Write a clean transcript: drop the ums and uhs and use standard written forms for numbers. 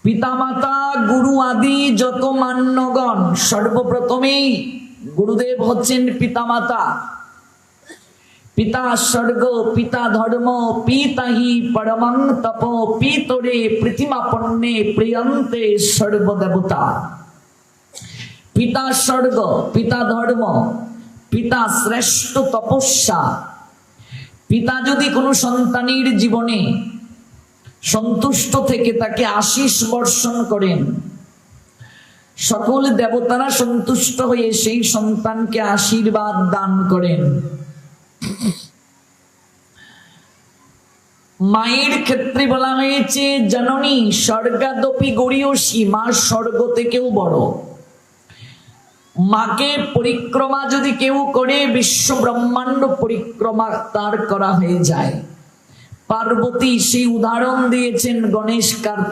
পিতামাতা গুরু আদি যত মান্যগণ, সর্বপ্রথমেই গুরুদেব হচ্ছেন পিতামাতা। পিতা স্বর্গ, পিতা ধর্ম, পিতাহি পরমং তপ, পিতরে পৃথিমাপন্নে প্রিয়ন্তে সর্বদেবতা। পিতা স্বর্গ, পিতা ধর্ম, পিতা শ্রেষ্ঠ তপস্যা। পিতা যদি কোনো সন্তানের জীবনে সন্তুষ্ট থেকে তাকে আশীষ বর্ষণ করেন, সকল দেবতারা সন্তুষ্ট হয়ে সেই সন্তানকে আশীর্বাদ দান করেন। মায়ের ক্ষেত্রে বলা হয়েছে জননী স্বর্গাদপি গরীয়সী, মা স্বর্গ থেকেও বড়। মাকে পরিক্রমা যদি কেউ করে, বিশ্ব ব্রহ্মাণ্ড পরিক্রমা তার করা হয়ে যায়। পার্বতী সেই উদাহরণ দিয়েছেন গণেশ কার্তিক।